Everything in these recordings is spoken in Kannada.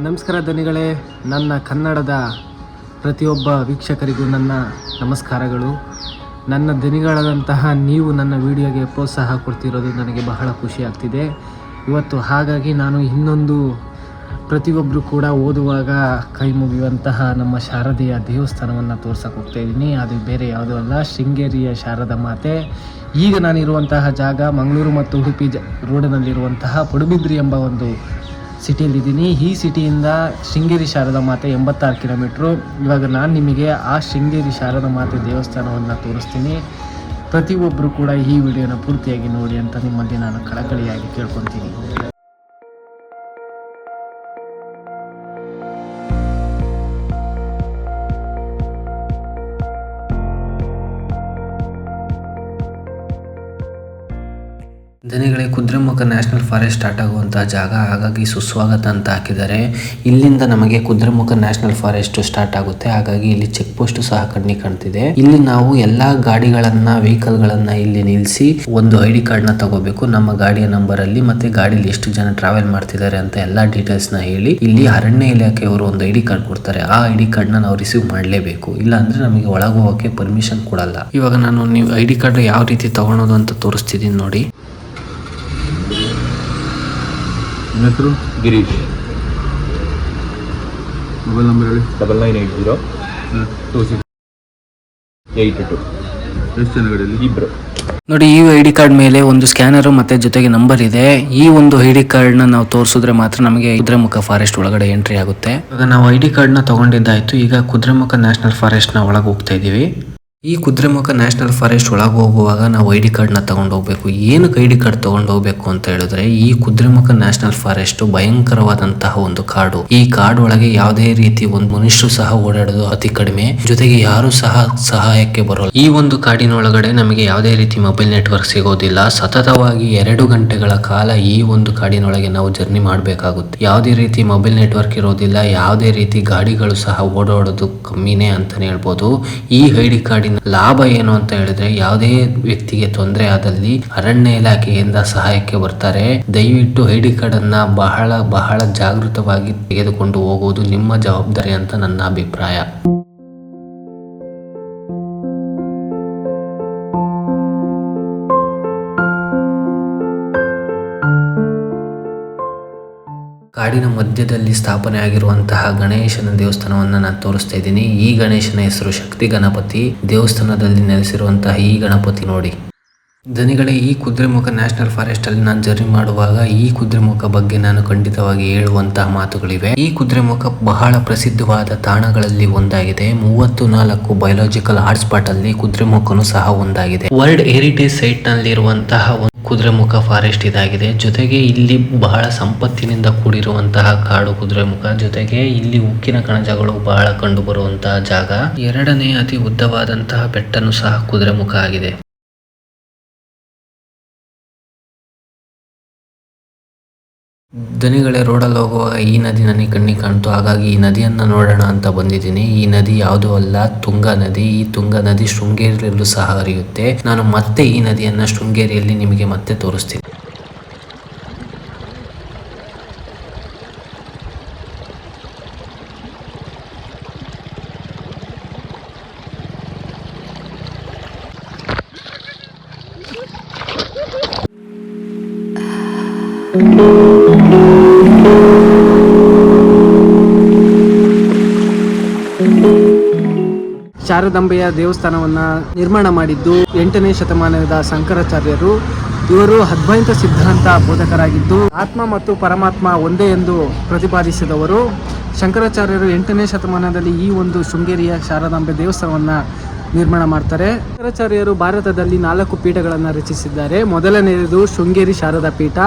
ನಮಸ್ಕಾರ ಧನಿಗಳೇ, ನನ್ನ ಕನ್ನಡದ ಪ್ರತಿಯೊಬ್ಬ ವೀಕ್ಷಕರಿಗೂ ನನ್ನ ನಮಸ್ಕಾರಗಳು. ನನ್ನ ಧನಿಗಳಾದಂತಹ ನೀವು ನನ್ನ ವಿಡಿಯೋಗೆ ಪ್ರೋತ್ಸಾಹ ಕೊಡ್ತಿರೋದು ನನಗೆ ಬಹಳ ಖುಷಿ ಆಗ್ತಿದೆ ಇವತ್ತು. ಹಾಗಾಗಿ ನಾನು ಇನ್ನೊಂದು ಪ್ರತಿಯೊಬ್ಬರು ಕೂಡ ಓದುವಾಗ ಕೈ ಮುಗಿಯುವಂತಹ ನಮ್ಮ ಶಾರದೆಯ ದೇವಸ್ಥಾನವನ್ನು ತೋರ್ಸಕ್ಕೆ ಹೋಗ್ತಾಯಿದ್ದೀನಿ. ಅದು ಬೇರೆ ಯಾವುದೂ ಅಲ್ಲ, ಶೃಂಗೇರಿಯ ಶಾರದಾ ಮಾತೆ. ಈಗ ನಾನಿರುವಂತಹ ಜಾಗ ಮಂಗಳೂರು ಮತ್ತು ಉಡುಪಿ ರೋಡಿನಲ್ಲಿರುವಂತಹ ಪಡುಬಿದ್ರಿ ಎಂಬ ಒಂದು ಸಿಟಿಯಲ್ಲಿದ್ದೀನಿ. ಈ ಸಿಟಿಯಿಂದ ಶೃಂಗೇರಿ ಶಾರದಾ ಮಾತೆ 86 ಕಿಲೋಮೀಟ್ರು. ಇವಾಗ ನಾನು ನಿಮಗೆ ಆ ಶೃಂಗೇರಿ ಶಾರದಾ ಮಾತೆ ದೇವಸ್ಥಾನವನ್ನು ತೋರಿಸ್ತೀನಿ. ಪ್ರತಿಯೊಬ್ಬರು ಕೂಡ ಈ ವಿಡಿಯೋನ ಪೂರ್ತಿಯಾಗಿ ನೋಡಿ ಅಂತ ನಿಮ್ಮಲ್ಲಿ ನಾನು ಕಳಕಳಿಯಾಗಿ ಕೇಳ್ಕೊತೀನಿ. ಧನಿಗಳೇ, ಕುದುರೆಮುಖ ನ್ಯಾಷನಲ್ ಫಾರೆಸ್ಟ್ ಸ್ಟಾರ್ಟ್ ಆಗುವಂಥ ಜಾಗ, ಹಾಗಾಗಿ ಸುಸ್ವಾಗತ ಅಂತ ಹಾಕಿದ್ದಾರೆ. ಇಲ್ಲಿಂದ ನಮಗೆ ಕುದುರೆಮುಖ ನ್ಯಾಷನಲ್ ಫಾರೆಸ್ಟ್ ಸ್ಟಾರ್ಟ್ ಆಗುತ್ತೆ. ಹಾಗಾಗಿ ಇಲ್ಲಿ ಚೆಕ್ ಪೋಸ್ಟ್ ಸಹ ಕಾಣ್ತಿದೆ. ಇಲ್ಲಿ ನಾವು ಎಲ್ಲಾ ವೆಹಿಕಲ್ಗಳನ್ನ ಇಲ್ಲಿ ನಿಲ್ಲಿಸಿ ಒಂದು ID ಕಾರ್ಡ್ನ ತಗೋಬೇಕು. ನಮ್ಮ ಗಾಡಿಯ ನಂಬರ್ ಅಲ್ಲಿ ಮತ್ತೆ ಗಾಡಿಯಲ್ಲಿ ಎಷ್ಟು ಜನ ಟ್ರಾವೆಲ್ ಮಾಡ್ತಿದ್ದಾರೆ ಅಂತ ಎಲ್ಲಾ ಡೀಟೇಲ್ಸ್ ನ ಹೇಳಿ ಇಲ್ಲಿ ಅರಣ್ಯ ಇಲಾಖೆಯವರು ಒಂದು ID ಕಾರ್ಡ್ ಕೊಡ್ತಾರೆ. ಆ ID ಕಾರ್ಡ್ನ ನಾವು ರಿಸೀವ್ ಮಾಡಲೇಬೇಕು, ಇಲ್ಲ ಅಂದ್ರೆ ನಮಗೆ ಒಳಗೋಗಕ್ಕೆ ಪರ್ಮಿಷನ್ ಕೊಡಲ್ಲ. ಇವಾಗ ನಾನು ನೀವು ID ಕಾರ್ಡ್ ಯಾವ ರೀತಿ ತಗೊಳೋದು ಅಂತ ತೋರಿಸ್ತಿದ್ದೀನಿ ನೋಡಿ. ನನ್ನ ಹೆಸರು ಗಿರೀಶ್. ಮೊಬೈಲ್ ನಂಬರ್ ಹೇಳಿ. 99802682. ಎಷ್ಟು ಜನ ಗಾಡಿಯಲ್ಲಿ? ಇಬ್ಬರು. ನೋಡಿ, ಈ ID ಕಾರ್ಡ್ ಮೇಲೆ ಒಂದು ಸ್ಕ್ಯಾನರ್ ಮತ್ತೆ ಜೊತೆಗೆ ನಂಬರ್ ಇದೆ. ಈ ಒಂದು ID ಕಾರ್ಡ್ ನ ನಾವು ತೋರಿಸಿದ್ರೆ ಮಾತ್ರ ನಮಗೆ ಕುದುರೆಮುಖ ಫಾರೆಸ್ಟ್ ಒಳಗಡೆ ಎಂಟ್ರಿ ಆಗುತ್ತೆ. ಇವಾಗ ನಾವು ID ಕಾರ್ಡ್ ನ ತಗೊಂಡಿದ್ದಾಯ್ತು. ಈಗ ಕುದುರೆಮುಖ ನ್ಯಾಷನಲ್ ಫಾರೆಸ್ಟ್ ನ ಒಳಗೆ ಹೋಗ್ತಾ ಇದೀವಿ. ಈ ಕುದುರೆಮುಖ ನ್ಯಾಷನಲ್ ಫಾರೆಸ್ಟ್ ಒಳಗೆ ಹೋಗುವಾಗ ನಾವು ID ಕಾರ್ಡ್ನ ತಗೊಂಡು ಹೋಗ್ಬೇಕು. ಏನಕ್ಕೆ ID ಕಾರ್ಡ್ ತಗೊಂಡು ಹೋಗ್ಬೇಕು ಅಂತ ಹೇಳಿದ್ರೆ, ಈ ಕುದುರೆಮುಖ ನ್ಯಾಷನಲ್ ಫಾರೆಸ್ಟ್ ಭಯಂಕರವಾದಂತಹ ಒಂದು ಕಾಡು. ಈ ಕಾಡು ಒಳಗೆ ಯಾವುದೇ ರೀತಿ ಒಂದು ಮನುಷ್ಯರು ಸಹ ಓಡಾಡೋದು ಅತಿ ಕಡಿಮೆ, ಜೊತೆಗೆ ಯಾರು ಸಹ ಸಹಾಯಕ್ಕೆ ಬರೋಲ್ಲ. ಈ ಒಂದು ಕಾಡಿನ ಒಳಗಡೆ ನಮಗೆ ಯಾವುದೇ ರೀತಿ ಮೊಬೈಲ್ ನೆಟ್ವರ್ಕ್ ಸಿಗೋದಿಲ್ಲ. ಸತತವಾಗಿ 2 ಗಂಟೆಗಳ ಕಾಲ ಈ ಒಂದು ಕಾಡಿನೊಳಗೆ ನಾವು ಜರ್ನಿ ಮಾಡಬೇಕಾಗುತ್ತೆ. ಯಾವುದೇ ರೀತಿ ಮೊಬೈಲ್ ನೆಟ್ವರ್ಕ್ ಇರೋದಿಲ್ಲ, ಯಾವುದೇ ರೀತಿ ಗಾಡಿಗಳು ಸಹ ಓಡಾಡೋದು ಕಮ್ಮಿನೇ ಅಂತಾನೆ ಹೇಳ್ಬೋದು. ಈ ID ಕಾರ್ಡಿನ ಲಾಭ ಏನು ಅಂತ ಹೇಳಿದ್ರೆ, ಯಾವುದೇ ವ್ಯಕ್ತಿಗೆ ತೊಂದರೆ ಆದಲ್ಲಿ ಅರಣ್ಯ ಇಲಾಖೆಯಿಂದ ಸಹಾಯಕ್ಕೆ ಬರ್ತಾರೆ. ದಯವಿಟ್ಟು ID ಕಾರ್ಡ್ ಅನ್ನ ಬಹಳ ಜಾಗೃತವಾಗಿ ತೆಗೆದುಕೊಂಡು ಹೋಗುವುದು ನಿಮ್ಮ ಜವಾಬ್ದಾರಿ ಅಂತ ನನ್ನ ಅಭಿಪ್ರಾಯ. ಕಾಡಿನ ಮಧ್ಯದಲ್ಲಿ ಸ್ಥಾಪನೆ ಆಗಿರುವಂತಹ ಗಣೇಶನ ದೇವಸ್ಥಾನವನ್ನು ನಾನು ತೋರಿಸ್ತಾ ಇದ್ದೀನಿ. ಈ ಗಣೇಶನ ಹೆಸರು ಶಕ್ತಿ ಗಣಪತಿ. ದೇವಸ್ಥಾನದಲ್ಲಿ ನೆಲೆಸಿರುವಂತಹ ಈ ಗಣಪತಿ ನೋಡಿ. ಧನಿಗಳೇ, ಈ ಕುದುರೆಮುಖ ನ್ಯಾಷನಲ್ ಫಾರೆಸ್ಟ್ ಅಲ್ಲಿ ನಾನು ಜರ್ನಿ ಮಾಡುವಾಗ ಈ ಕುದುರೆಮುಖ ಬಗ್ಗೆ ನಾನು ಖಂಡಿತವಾಗಿ ಹೇಳುವಂತಹ ಮಾತುಗಳಿವೆ. ಈ ಕುದುರೆಮುಖ ಬಹಳ ಪ್ರಸಿದ್ಧವಾದ ತಾಣಗಳಲ್ಲಿ ಒಂದಾಗಿದೆ. 34 ಬಯೋಲಾಜಿಕಲ್ ಹಾಟ್ಸ್ಪಾಟ್ ಅಲ್ಲಿ ಕುದುರೆಮುಖನು ಸಹ ಒಂದಾಗಿದೆ. ವರ್ಲ್ಡ್ ಹೆರಿಟೇಜ್ ಸೈಟ್ ನಲ್ಲಿರುವಂತಹ ಕುದುರೆಮುಖ ಫಾರೆಸ್ಟ್ ಇದಾಗಿದೆ. ಜೊತೆಗೆ ಇಲ್ಲಿ ಬಹಳ ಸಂಪತ್ತಿನಿಂದ ಕೂಡಿರುವಂತಹ ಕಾಡು ಕುದುರೆಮುಖ. ಜೊತೆಗೆ ಇಲ್ಲಿ ಉಕ್ಕಿನ ಕಣಜಗಳು ಬಹಳ ಕಂಡು ಬರುವಂತಹ ಜಾಗ. 2ನೇ ಅತಿ ಉದ್ದವಾದಂತಹ ಬೆಟ್ಟನು ಸಹ ಕುದುರೆಮುಖ ಆಗಿದೆ. ಧನಿಗಳೇ, ರೋಡಲ್ಲಿ ಹೋಗುವಾಗ ಈ ನದಿ ನನಗೆ ಕಣ್ಣಿಗೆ ಕಾಣ್ತು. ಹಾಗಾಗಿ ಈ ನದಿಯನ್ನು ನೋಡೋಣ ಅಂತ ಬಂದಿದ್ದೀನಿ. ಈ ನದಿ ಯಾವುದೂ ಅಲ್ಲ, ತುಂಗಾ ನದಿ. ಈ ತುಂಗಾ ನದಿ ಶೃಂಗೇರಿಯಲ್ಲೂ ಸಹ ಹರಿಯುತ್ತೆ. ನಾನು ಮತ್ತೆ ಈ ನದಿಯನ್ನು ಶೃಂಗೇರಿಯಲ್ಲಿ ನಿಮಗೆ ಮತ್ತೆ ತೋರಿಸ್ತೀನಿ. ಶಾರದಾಂಬೆಯ ದೇವಸ್ಥಾನವನ್ನ ನಿರ್ಮಾಣ ಮಾಡಿದ್ದು 8ನೇ ಶತಮಾನದ ಶಂಕರಾಚಾರ್ಯರು. ಇವರು ಅದ್ವೈತ ಸಿದ್ಧಾಂತ ಬೋಧಕರಾಗಿದ್ದು ಆತ್ಮ ಮತ್ತು ಪರಮಾತ್ಮ ಒಂದೇ ಎಂದು ಪ್ರತಿಪಾದಿಸಿದವರು. ಶಂಕರಾಚಾರ್ಯರು 8ನೇ ಶತಮಾನದಲ್ಲಿ ಈ ಒಂದು ಶೃಂಗೇರಿಯ ಶಾರದಾಂಬೆ ದೇವಸ್ಥಾನವನ್ನ ನಿರ್ಮಾಣ ಮಾಡ್ತಾರೆ. ಶಂಕರಾಚಾರ್ಯರು ಭಾರತದಲ್ಲಿ 4 ಪೀಠಗಳನ್ನು ರಚಿಸಿದ್ದಾರೆ. ಮೊದಲನೆಯದು ಶೃಂಗೇರಿ ಶಾರದಾ ಪೀಠ,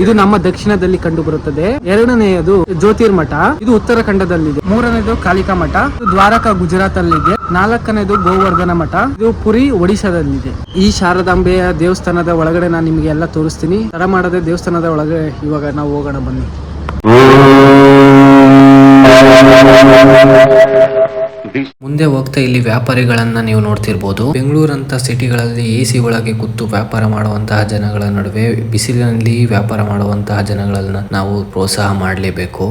ಇದು ನಮ್ಮ ದಕ್ಷಿಣದಲ್ಲಿ ಕಂಡು ಬರುತ್ತದೆ. 2ನೇಯದು ಜ್ಯೋತಿರ್ಮಠ, ಇದು ಉತ್ತರಾಖಂಡದಲ್ಲಿದೆ. 3ನೇದು ಕಾಲಿಕಾ ಮಠ, ಇದು ದ್ವಾರಕಾ ಗುಜರಾತ್ ಅಲ್ಲಿದೆ. 4ನೇದು ಗೋವರ್ಧನ ಮಠ, ಇದು ಪುರಿ ಒಡಿಶಾದಲ್ಲಿದೆ. ಈ ಶಾರದಾಂಬೆಯ ದೇವಸ್ಥಾನದ ಒಳಗಡೆ ನಾನು ನಿಮಗೆ ಎಲ್ಲ ತೋರಿಸ್ತೀನಿ. ತಡ ಮಾಡದೆ ದೇವಸ್ಥಾನದ ಒಳಗಡೆ ಇವಾಗ ನಾವು ಹೋಗೋಣ ಬನ್ನಿ. ಮುಂದೆ ಹೋಗ್ತಾ ಇಲ್ಲಿ ವ್ಯಾಪಾರಿಗಳನ್ನ ನೀವು ನೋಡ್ತಿರ್ಬೋದು. ಬೆಂಗಳೂರಂತ ಸಿಟಿಗಳಲ್ಲಿ AC ಒಳಗೆ ಕೂತು ವ್ಯಾಪಾರ ಮಾಡುವಂತಹ ಜನಗಳ ನಡುವೆ ಬಿಸಿಲಿನಲ್ಲಿ ವ್ಯಾಪಾರ ಮಾಡುವಂತಹ ಜನಗಳನ್ನ ನಾವು ಪ್ರೋತ್ಸಾಹ ಮಾಡಲೇಬೇಕು.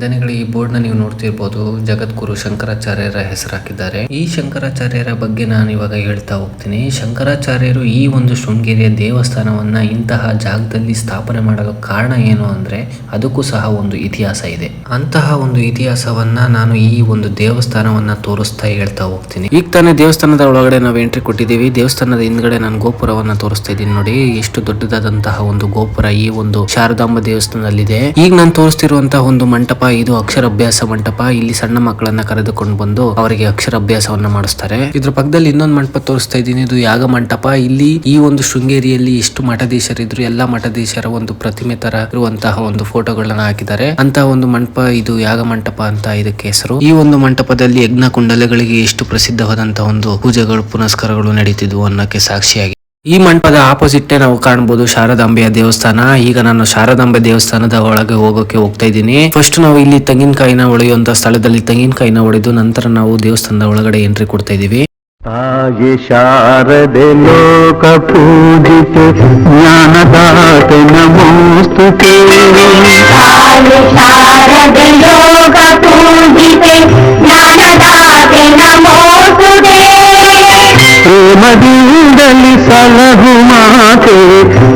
ಜನಗಳು ಈ ಬೋರ್ಡ್ ನ ನೀವು ನೋಡ್ತಿರ್ಬೋದು, ಜಗದ್ಗುರು ಶಂಕರಾಚಾರ್ಯರ ಹೆಸರು ಹಾಕಿದ್ದಾರೆ. ಈ ಶಂಕರಾಚಾರ್ಯರ ಬಗ್ಗೆ ನಾನು ಇವಾಗ ಹೇಳ್ತಾ ಹೋಗ್ತೀನಿ. ಶಂಕರಾಚಾರ್ಯರು ಈ ಒಂದು ಶೃಂಗೇರಿಯ ದೇವಸ್ಥಾನವನ್ನ ಇಂತಹ ಜಾಗದಲ್ಲಿ ಸ್ಥಾಪನೆ ಮಾಡಲು ಕಾರಣ ಏನು ಅಂದ್ರೆ ಅದಕ್ಕೂ ಸಹ ಒಂದು ಇತಿಹಾಸ ಇದೆ. ಅಂತಹ ಒಂದು ಇತಿಹಾಸವನ್ನ ನಾನು ಈ ಒಂದು ದೇವಸ್ಥಾನವನ್ನ ತೋರಿಸ್ತಾ ಹೇಳ್ತಾ ಹೋಗ್ತೀನಿ. ಈಗ ತಾನೇ ದೇವಸ್ಥಾನದ ಒಳಗಡೆ ನಾವು ಎಂಟ್ರಿ ಕೊಟ್ಟಿದ್ದೀವಿ. ದೇವಸ್ಥಾನದ ಹಿಂದ್ಗಡೆ ನಾನು ಗೋಪುರವನ್ನ ತೋರಿಸ್ತಾ ಇದ್ದೀನಿ ನೋಡಿ. ಎಷ್ಟು ದೊಡ್ಡದಾದಂತಹ ಒಂದು ಗೋಪುರ ಈ ಒಂದು ಶಾರದಾಂಬ ದೇವಸ್ಥಾನದಲ್ಲಿದೆ. ಈಗ ನಾನು ತೋರಿಸ್ತಿರುವಂತಹ ಒಂದು ಮಂಟಪ, ಇದು ಅಕ್ಷರಾಭ್ಯಾಸ ಮಂಟಪ. ಇಲ್ಲಿ ಸಣ್ಣ ಮಕ್ಕಳನ್ನ ಕರೆದುಕೊಂಡು ಬಂದು ಅವರಿಗೆ ಅಕ್ಷರಾಭ್ಯಾಸವನ್ನ ಮಾಡಿಸ್ತಾರೆ. ಇದ್ರ ಪಕ್ಕದಲ್ಲಿ ಇನ್ನೊಂದು ಮಂಟಪ ತೋರಿಸ್ತಾ ಇದ್ದೀನಿ, ಇದು ಯಾಗ ಮಂಟಪ. ಇಲ್ಲಿ ಈ ಒಂದು ಶೃಂಗೇರಿಯಲ್ಲಿ ಎಷ್ಟು ಮಠಾಧೀಶರಿದ್ರು ಎಲ್ಲಾ ಮಠಾಧೀಶರ ಒಂದು ಪ್ರತಿಮೆ ತರ ಇರುವಂತಹ ಒಂದು ಫೋಟೋಗಳನ್ನ ಹಾಕಿದ್ದಾರೆ. ಅಂತ ಒಂದು ಮಂಟಪ ಇದು ಯಾಗ ಮಂಟಪ ಅಂತ ಇದಕ್ಕೆ ಹೆಸರು. ಈ ಒಂದು ಮಂಟಪದಲ್ಲಿ ಯಜ್ಞ ಕುಂಡಲಗಳಿಗೆ ಎಷ್ಟು ಪ್ರಸಿದ್ಧವಾದಂತಹ ಒಂದು ಪೂಜೆಗಳು ಪುನಸ್ಕಾರಗಳು ನಡೀತಿದ್ವು ಅನ್ನೋಕೆ ಸಾಕ್ಷಿಯಾಗಿ. ಈ ಮಂಟಪದ ಆಪೋಸಿಟ್ ನಾವು ಕಾಣಬಹುದು ಶಾರದಾಂಬೆಯ ದೇವಸ್ಥಾನ. ಈಗ ನಾನು ಶಾರದಾಂಬೆ ದೇವಸ್ಥಾನದ ಒಳಗೆ ಹೋಗ್ತಾ ಇದ್ದೀನಿ. ಫಸ್ಟ್ ನಾವು ಇಲ್ಲಿ ತೆಂಗಿನಕಾಯಿನ ಹೊಳೆಯುವಂತ ಸ್ಥಳದಲ್ಲಿ ತೆಂಗಿನಕಾಯಿನ ಹೊಡೆದು ನಂತರ ನಾವು ದೇವಸ್ಥಾನದ ಒಳಗಡೆ ಎಂಟ್ರಿ ಕೊಡ್ತಾ ಇದೀವಿ. ತಾಯಿ ಶಾರದೆ ಲೋಕ ಪೂಜಿತೆ ಜ್ಞಾನದಾತೆ ನಮೋಸ್ತುತೆ. ತಾಯಿ ಶಾರದೆ ಲೋಕ ಪೂಜಿತೆ ಜ್ಞಾನದಾತೆ ನಮೋಸ್ತುತೆ. ಪ್ರೇಮದಿಂದಲಿ ಸಲಹು ಮಾತೆ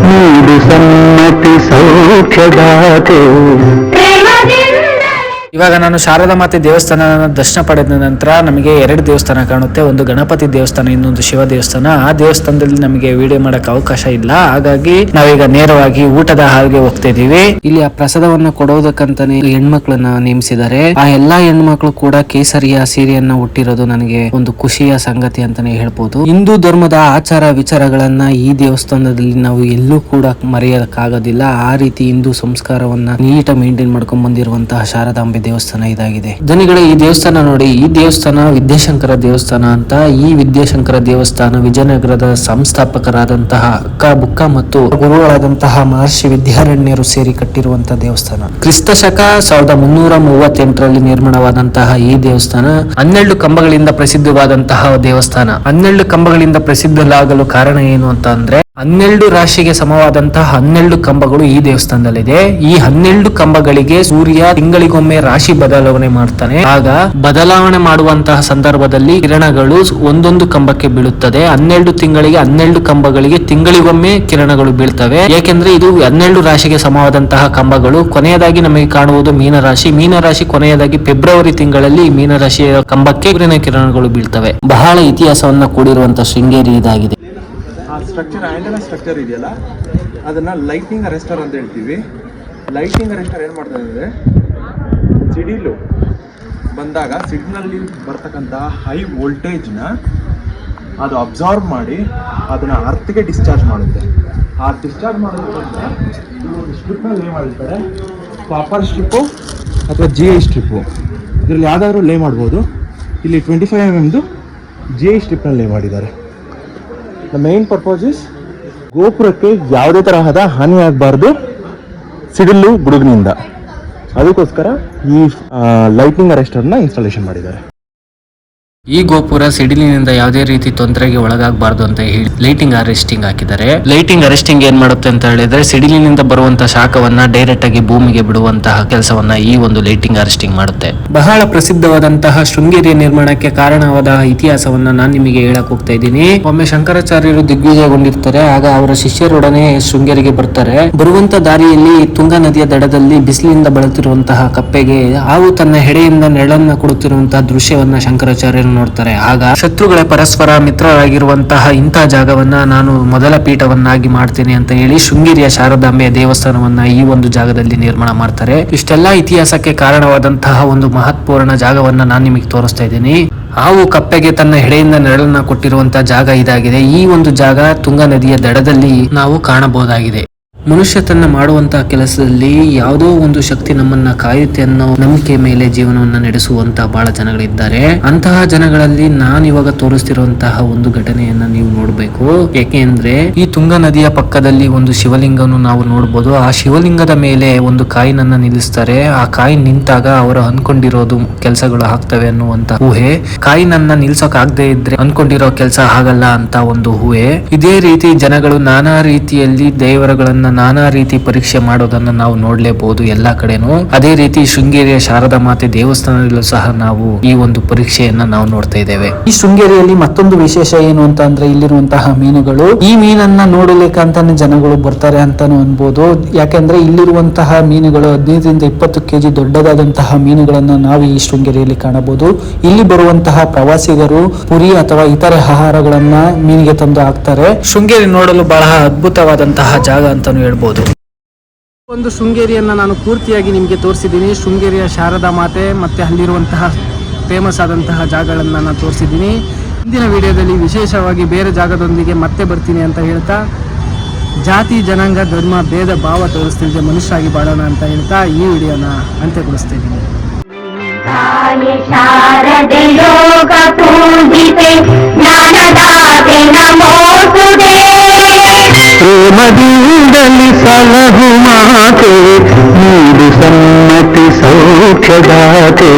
ನೀಡು ಸಮ್ಮತಿ ಸೌಖ್ಯದಾತೆ. ಇವಾಗ ನಾನು ಶಾರದಾ ಮಾತೆ ದೇವಸ್ಥಾನ ದರ್ಶನ ಪಡೆದ ನಂತರ ನಮಗೆ 2 ದೇವಸ್ಥಾನ ಕಾಣುತ್ತೆ. ಒಂದು ಗಣಪತಿ ದೇವಸ್ಥಾನ, ಇನ್ನೊಂದು ಶಿವ ದೇವಸ್ಥಾನ. ಆ ದೇವಸ್ಥಾನದಲ್ಲಿ ನಮಗೆ ವಿಡಿಯೋ ಮಾಡಕ್ ಅವಕಾಶ ಇಲ್ಲ, ಹಾಗಾಗಿ ನಾವೀಗ ನೇರವಾಗಿ ಊಟದ ಹಾಲ್ಗೆ ಹೋಗ್ತಾ ಇದೀವಿ. ಇಲ್ಲಿ ಆ ಪ್ರಸಾದವನ್ನ ಕೊಡೋದಕ್ಕಂತಾನೆ ಹೆಣ್ಮಕ್ಳನ್ನ ನೇಮಿಸಿದ್ದಾರೆ. ಆ ಎಲ್ಲಾ ಹೆಣ್ಮಕ್ಳು ಕೂಡ ಕೇಸರಿಯ ಸೀರೆಯನ್ನ ಹುಟ್ಟಿರೋದು ನನಗೆ ಒಂದು ಖುಷಿಯ ಸಂಗತಿ ಅಂತಾನೆ ಹೇಳ್ಬೋದು. ಹಿಂದೂ ಧರ್ಮದ ಆಚಾರ ವಿಚಾರಗಳನ್ನ ಈ ದೇವಸ್ಥಾನದಲ್ಲಿ ನಾವು ಎಲ್ಲೂ ಕೂಡ ಮರೆಯೋಕ್ಕಾಗೋದಿಲ್ಲ. ಆ ರೀತಿ ಹಿಂದೂ ಸಂಸ್ಕಾರವನ್ನ ನೀಟಾಗಿ ಮೇಂಟೈನ್ ಮಾಡ್ಕೊಂಡ್ ಬಂದಿರುವಂತಹ ಶಾರದಾಂಬೆ ದೇವಸ್ಥಾನ ಇದಾಗಿದೆ. ಜನಗಳೇ, ಈ ದೇವಸ್ಥಾನ ನೋಡಿ. ಈ ದೇವಸ್ಥಾನ ವಿದ್ಯಾಶಂಕರ ದೇವಸ್ಥಾನ ಅಂತ. ಈ ವಿದ್ಯಾಶಂಕರ ದೇವಸ್ಥಾನ ವಿಜಯನಗರದ ಸಂಸ್ಥಾಪಕರಾದಂತಹ ಅಕ್ಕ ಬುಕ್ಕ ಮತ್ತು ಗುರುಗಳಾದಂತಹ ಮಹರ್ಷಿ ವಿದ್ಯಾರಣ್ಯರು ಸೇರಿ ಕಟ್ಟಿರುವಂತಹ ದೇವಸ್ಥಾನ. ಕ್ರಿಸ್ತ ಶಕ 1338ರಲ್ಲಿ ನಿರ್ಮಾಣವಾದಂತಹ ಈ ದೇವಸ್ಥಾನ 12 ಕಂಬಗಳಿಂದ ಪ್ರಸಿದ್ಧವಾದಂತಹ ದೇವಸ್ಥಾನ. 12 ಕಂಬಗಳಿಂದ ಪ್ರಸಿದ್ಧಲಾಗಲು ಕಾರಣ ಏನು ಅಂತ ಅಂದ್ರೆ 12 ರಾಶಿಗೆ ಸಮವಾದಂತಹ 12 ಕಂಬಗಳು ಈ ದೇವಸ್ಥಾನದಲ್ಲಿದೆ. ಈ 12 ಕಂಬಗಳಿಗೆ ಸೂರ್ಯ ತಿಂಗಳಿಗೊಮ್ಮೆ ರಾಶಿ ಬದಲಾವಣೆ ಮಾಡ್ತಾನೆ. ಆಗ ಬದಲಾವಣೆ ಮಾಡುವಂತಹ ಸಂದರ್ಭದಲ್ಲಿ ಕಿರಣಗಳು ಒಂದೊಂದು ಕಂಬಕ್ಕೆ ಬೀಳುತ್ತದೆ. 12 ತಿಂಗಳಿಗೆ 12 ಕಂಬಗಳಿಗೆ ತಿಂಗಳಿಗೊಮ್ಮೆ ಕಿರಣಗಳು ಬೀಳ್ತವೆ. ಏಕೆಂದ್ರೆ ಇದು 12 ರಾಶಿಗೆ ಸಮವಾದಂತಹ ಕಂಬಗಳು. ಕೊನೆಯದಾಗಿ ನಮಗೆ ಕಾಣುವುದು ಮೀನರಾಶಿ. ಮೀನರಾಶಿ ಕೊನೆಯದಾಗಿ ಫೆಬ್ರವರಿ ತಿಂಗಳಲ್ಲಿ ಮೀನರಾಶಿಯ ಕಂಬಕ್ಕೆ ಸೂರ್ಯನ ಕಿರಣಗಳು ಬೀಳ್ತವೆ. ಬಹಳ ಇತಿಹಾಸವನ್ನ ಕೂಡಿರುವಂತಹ ಶೃಂಗೇರಿ ಇದಾಗಿದೆ. ಆ ಸ್ಟ್ರಕ್ಚರ್ ಆಂಟೆನಾ ಸ್ಟ್ರಕ್ಚರ್ ಇದೆಯಲ್ಲ, ಅದನ್ನು ಲೈಟಿಂಗ್ ಅರೆಸ್ಟರ್ ಅಂತ ಹೇಳ್ತೀವಿ. ಲೈಟಿಂಗ್ ಅರೆಸ್ಟರ್ ಏನು ಮಾಡ್ತಾರೆ ಅಂದರೆ, ಸಿಡಿಲು ಬಂದಾಗ ಸಿಗ್ನಲ್ಲಿ ಬರ್ತಕ್ಕಂಥ ಹೈ ವೋಲ್ಟೇಜ್ನ ಅದು ಅಬ್ಸಾರ್ಬ್ ಮಾಡಿ ಅದನ್ನು ಅರ್ಥಗೆ ಡಿಸ್ಚಾರ್ಜ್ ಮಾಡುತ್ತೆ. ಆ ಡಿಸ್ಚಾರ್ಜ್ ಮಾಡೋದಕ್ಕೆ ಸ್ಟ್ರಿಪ್ನ ಲೇ ಮಾಡಿರ್ತಾರೆ. ಕಾಪರ್ ಸ್ಟ್ರಿಪ್ಪು ಅಥವಾ GI ಸ್ಟ್ರಿಪ್ಪು, ಇದರಲ್ಲಿ ಯಾವುದಾದ್ರೂ ಲೇ ಮಾಡ್ಬೋದು. ಇಲ್ಲಿ 25 mm GI ಸ್ಟ್ರಿಪ್ನ ಲೇ ಮಾಡಿದ್ದಾರೆ. ದ ಮೇನ್ ಪರ್ಪಸ್ ಇಸ್ ಗೋಪುರಕ್ಕೆ ಯಾವುದೇ ತರಹದ ಹಾನಿ ಆಗಬಾರ್ದು ಸಿಡಿಲು ಗುಡುಗಿನಿಂದ. ಅದಕ್ಕೋಸ್ಕರ ಈ ಲೈಟಿಂಗ್ ಅರೆಸ್ಟರ್ನ ಇನ್ಸ್ಟಾಲೇಷನ್ ಮಾಡಿದ್ದಾರೆ. ಈ ಗೋಪುರ ಸಿಡಿಲಿನಿಂದ ಯಾವುದೇ ರೀತಿ ತೊಂದರೆಗೆ ಒಳಗಾಗಬಾರ್ದು ಅಂತ ಹೇಳಿ ಲೈಟಿಂಗ್ ಅರೆಸ್ಟಿಂಗ್ ಹಾಕಿದ್ದಾರೆ. ಲೈಟಿಂಗ್ ಅರೆಸ್ಟಿಂಗ್ ಏನ್ ಮಾಡುತ್ತೆ ಅಂತ ಹೇಳಿದ್ರೆ, ಸಿಡಿಲಿನಿಂದ ಬರುವಂತಹ ಶಾಖವನ್ನ ಡೈರೆಕ್ಟ್ ಆಗಿ ಭೂಮಿಗೆ ಬಿಡುವಂತಹ ಕೆಲಸವನ್ನ ಈ ಒಂದು ಲೈಟಿಂಗ್ ಅರೆಸ್ಟಿಂಗ್ ಮಾಡುತ್ತೆ. ಬಹಳ ಪ್ರಸಿದ್ಧವಾದಂತಹ ಶೃಂಗೇರಿಯ ನಿರ್ಮಾಣಕ್ಕೆ ಕಾರಣವಾದ ಇತಿಹಾಸವನ್ನ ನಾನು ನಿಮಗೆ ಹೇಳಕ್ ಹೋಗ್ತಾ ಇದ್ದೀನಿ. ಒಮ್ಮೆ ಶಂಕರಾಚಾರ್ಯರು ದಿಗ್ವಿಜಯಗೊಂಡಿರ್ತಾರೆ. ಆಗ ಅವರ ಶಿಷ್ಯರೊಡನೆ ಶೃಂಗೇರಿಗೆ ಬರ್ತಾರೆ. ಬರುವಂತ ದಾರಿಯಲ್ಲಿ ತುಂಗಾ ನದಿಯ ದಡದಲ್ಲಿ ಬಿಸಿಲಿನಿಂದ ಬಳಲುತ್ತಿರುವಂತಹ ಕಪ್ಪೆಗೆ ಹಾವು ತನ್ನ ಹೆಡೆಯಿಂದ ನೆರಳನ್ನ ಕೊಡುತ್ತಿರುವಂತಹ ದೃಶ್ಯವನ್ನ ಶಂಕರಾಚಾರ್ಯರು ನೋಡ್ತಾರೆ. ಆಗ ಶತ್ರುಗಳೇ ಪರಸ್ಪರ ಮಿತ್ರರಾಗಿರುವಂತಹ ಇಂತಹ ಜಾಗವನ್ನ ನಾನು ಮೊದಲ ಪೀಠವನ್ನಾಗಿ ಮಾಡ್ತೇನೆ ಅಂತ ಹೇಳಿ ಶೃಂಗೇರಿಯ ಶಾರದಾಂಬೆಯ ದೇವಸ್ಥಾನವನ್ನ ಈ ಒಂದು ಜಾಗದಲ್ಲಿ ನಿರ್ಮಾಣ ಮಾಡ್ತಾರೆ. ಇಷ್ಟೆಲ್ಲಾ ಇತಿಹಾಸಕ್ಕೆ ಕಾರಣವಾದಂತಹ ಒಂದು ಮಹತ್ವಪೂರ್ಣ ಜಾಗವನ್ನ ನಾನು ನಿಮಗೆ ತೋರಿಸ್ತಾ ಇದ್ದೀನಿ. ಹಾವು ಕಪ್ಪೆಗೆ ತನ್ನ ಹೆಡೆಯಿಂದ ನೆರಳನ್ನ ಕೊಟ್ಟಿರುವಂತಹ ಜಾಗ ಇದಾಗಿದೆ. ಈ ಒಂದು ಜಾಗ ತುಂಗಾ ನದಿಯ ದಡದಲ್ಲಿ ನಾವು ಕಾಣಬಹುದಾಗಿದೆ. ಮನುಷ್ಯ ತನ್ನ ಮಾಡುವಂತಹ ಕೆಲಸದಲ್ಲಿ ಯಾವುದೋ ಒಂದು ಶಕ್ತಿ ನಮ್ಮನ್ನ ಕಾಯುತ್ತೆ ಅನ್ನೋ ನಂಬಿಕೆ ಮೇಲೆ ಜೀವನವನ್ನ ನಡೆಸುವಂತಹ ಬಹಳ ಜನಗಳಿದ್ದಾರೆ. ಅಂತಹ ಜನಗಳಲ್ಲಿ ನಾನು ಇವಾಗ ತೋರಿಸ್ತಿರುವಂತಹ ಒಂದು ಘಟನೆಯನ್ನ ನೀವು ನೋಡ್ಬೇಕು. ಯಾಕೆಂದ್ರೆ ಈ ತುಂಗಾ ನದಿಯ ಪಕ್ಕದಲ್ಲಿ ಒಂದು ಶಿವಲಿಂಗವನ್ನು ನಾವು ನೋಡ್ಬೋದು. ಆ ಶಿವಲಿಂಗದ ಮೇಲೆ ಒಂದು ಕಾಯಿನನ್ನ ನಿಲ್ಲಿಸ್ತಾರೆ. ಆ ಕಾಯಿ ನಿಂತಾಗ ಅವರು ಅನ್ಕೊಂಡಿರೋದು ಕೆಲಸಗಳು ಆಗ್ತವೆ ಅನ್ನುವಂತ ಊಹೆ. ಕಾಯಿನನ್ನ ನಿಲ್ಸೋಕ್ ಆಗದೆ ಇದ್ರೆ ಅನ್ಕೊಂಡಿರೋ ಕೆಲಸ ಆಗಲ್ಲ ಅಂತ ಒಂದು ಊಹೆ. ಇದೇ ರೀತಿ ಜನಗಳು ನಾನಾ ರೀತಿಯಲ್ಲಿ ದೇವರುಗಳನ್ನ ನಾನಾ ರೀತಿ ಪರೀಕ್ಷೆ ಮಾಡೋದನ್ನ ನಾವು ನೋಡ್ಲೇಬಹುದು ಎಲ್ಲಾ ಕಡೆನೂ. ಅದೇ ರೀತಿ ಶೃಂಗೇರಿಯ ಶಾರದಾ ಮಾತೆ ದೇವಸ್ಥಾನದಲ್ಲೂ ಸಹ ನಾವು ಈ ಒಂದು ಪರೀಕ್ಷೆಯನ್ನ ನಾವು ನೋಡ್ತಾ ಇದ್ದೇವೆ. ಈ ಶೃಂಗೇರಿಯಲ್ಲಿ ಮತ್ತೊಂದು ವಿಶೇಷ ಏನು ಅಂತ ಅಂದ್ರೆ ಇಲ್ಲಿರುವಂತಹ ಮೀನುಗಳು. ಈ ಮೀನನ್ನ ನೋಡಲಿಕ್ಕೆ ಅಂತಾನೆ ಜನಗಳು ಬರ್ತಾರೆ ಅಂತಾನು ಅನ್ಬೋದು. ಯಾಕೆಂದ್ರೆ ಇಲ್ಲಿರುವಂತಹ ಮೀನುಗಳು 15 ರಿಂದ 20 ಕೆಜಿ ದೊಡ್ಡದಾದಂತಹ ಮೀನುಗಳನ್ನ ನಾವು ಈ ಶೃಂಗೇರಿಯಲ್ಲಿ ಕಾಣಬಹುದು. ಇಲ್ಲಿ ಬರುವಂತಹ ಪ್ರವಾಸಿಗರು ಪುರಿ ಅಥವಾ ಇತರೆ ಆಹಾರಗಳನ್ನ ಮೀನಿಗೆ ತಂದು ಹಾಕ್ತಾರೆ. ಶೃಂಗೇರಿ ನೋಡಲು ಬಹಳ ಅದ್ಭುತವಾದಂತಹ ಜಾಗ ಅಂತಾನು ಹೇಳ್ಬೋದು. ಒಂದು ಶೃಂಗೇರಿಯನ್ನ ನಾನು ಪೂರ್ತಿಯಾಗಿ ನಿಮಗೆ ತೋರಿಸಿದ್ದೀನಿ. ಶೃಂಗೇರಿಯ ಶಾರದಾ ಮಾತೆ ಮತ್ತೆ ಅಲ್ಲಿರುವಂತಹ ಫೇಮಸ್ ಆದಂತಹ ಜಾಗಗಳನ್ನ ನಾನು ತೋರಿಸಿದ್ದೀನಿ. ಹಿಂದಿನ ವಿಡಿಯೋದಲ್ಲಿ ವಿಶೇಷವಾಗಿ ಬೇರೆ ಜಾಗದೊಂದಿಗೆ ಮತ್ತೆ ಬರ್ತೀನಿ ಅಂತ ಹೇಳ್ತಾ, ಜಾತಿ ಜನಾಂಗ ಧರ್ಮ ಭೇದ ಭಾವ ತೋರಿಸ್ತಿದ್ದೆ ಮನುಷ್ಯರಾಗಿ ಬಾಳೋಣ ಅಂತ ಹೇಳ್ತಾ ಈ ವಿಡಿಯೋನ ಅಂತ್ಯಗೊಳಿಸ್ತಿದ್ದೀನಿ. ಶಾರದೆ ಯೋಗ ಪೂಜಿತೆ ಜ್ಞಾನದಾತೆ ನಮೋಸ್ತುತೆ. ಪ್ರೇಮದಿಂದಲಿ ಸಲಹು ಮಾತೆ ನೀಡು ಸಮ್ಮತಿ ಸೌಖ್ಯದಾತೆ.